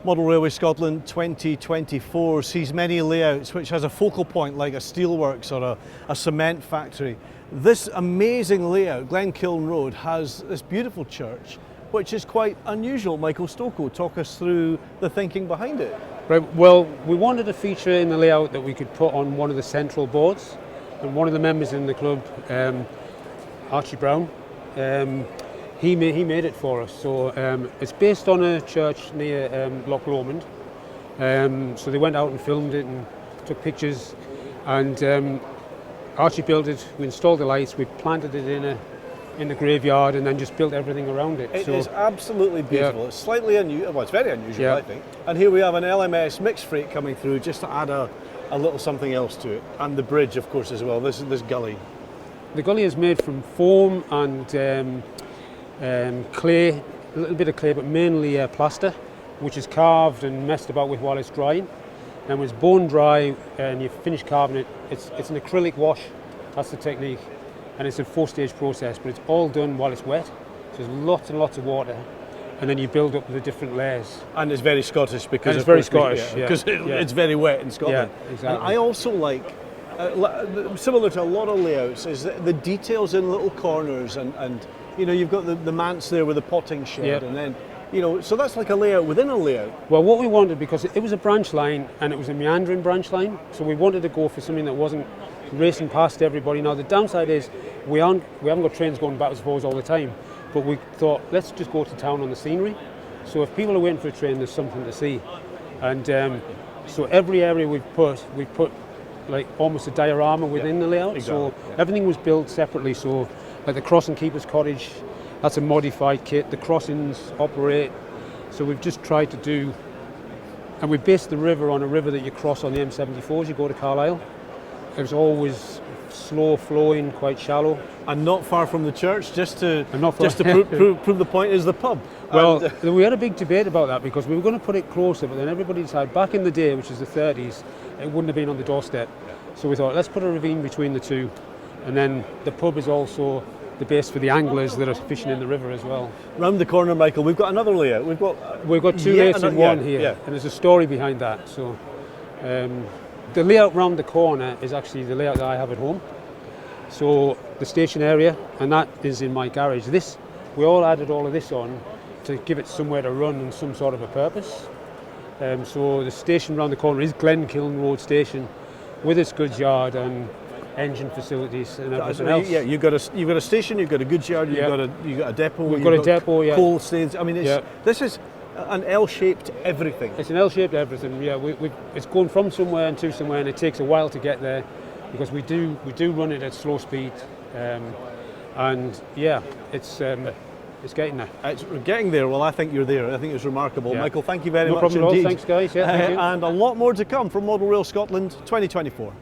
Model Railway Scotland 2024 sees many layouts which has a focal point like a steelworks or a cement factory. This amazing layout, Glenkiln Road, has this beautiful church which is quite unusual. Michael Stocco, talk us through the thinking behind it. Right, well, we wanted a feature in the layout that we could put on one of the central boards, and one of the members in the club, Archie Brown, he made it for us. So it's based on a church near Loch Lomond. So they went out and filmed it and took pictures, and Archie built it. We installed the lights, we planted it in the graveyard, and then just built everything around it. It is absolutely beautiful. Yeah. It's slightly unusual, well, it's very unusual, yeah. I think. And here we have an LMS mixed freight coming through just to add a little something else to it. And the bridge, of course, as well, this gully. The gully is made from foam and clay, a little bit of clay, but mainly plaster, which is carved and messed about with while it's drying. And when it's bone dry and you finish carving it, it's an acrylic wash. That's the technique. And it's a 4-stage process, but it's all done while it's wet. So there's lots and lots of water, and then you build up the different layers. And it's very Scottish because it's very Scottish, because it's very wet in Scotland. Yeah, exactly. And I also like, similar to a lot of layouts, is the details in little corners, and you know, you've got the manse there with the potting shed, and then, you know, so that's like a layout within a layout. Well, what we wanted, because it was a branch line and it was a meandering branch line, so we wanted to go for something that wasn't racing past everybody. Now the downside is we haven't got trains going backwards and forwards all the time, but we thought, let's just go to town on the scenery. So if people are waiting for a train, there's something to see. And so every area we put like almost a diorama within the layout. Exactly. So everything was built separately. So like the Crossing Keeper's Cottage, that's a modified kit. The crossings operate. So we've just tried to do, and we based the river on a river that you cross on the M74 as you go to Carlisle. It was always slow flowing, quite shallow, and not far from the church. Just to prove the point, is the pub. Well, we had a big debate about that because we were going to put it closer, but then everybody decided back in the day, which is the 30s, it wouldn't have been on the doorstep. So we thought, let's put a ravine between the two, and then the pub is also the base for the anglers that are fishing in the river as well. Round the corner, Michael, we've got another layout. We've got two layouts in one here, and there's a story behind that. So. The layout round the corner is actually the layout that I have at home. So the station area, and that is in my garage. We all added all of this on to give it somewhere to run and some sort of a purpose. So the station round the corner is Glenkiln Road Station, with its goods yard and engine facilities and everything else. Yeah, you've got a station, you've got a goods yard, you've got a depot. We've got a depot, coal stains. I mean, this is an L-shaped everything. It's an L-shaped everything. Yeah, it's going from somewhere and to somewhere, and it takes a while to get there because we do run it at slow speed, and yeah, it's getting there. It's getting there. Well, I think you're there. I think it's remarkable. Yeah. Michael, thank you very much indeed. No problem at all. Thanks, guys. Yeah, thank you. And a lot more to come from Model Rail Scotland 2024.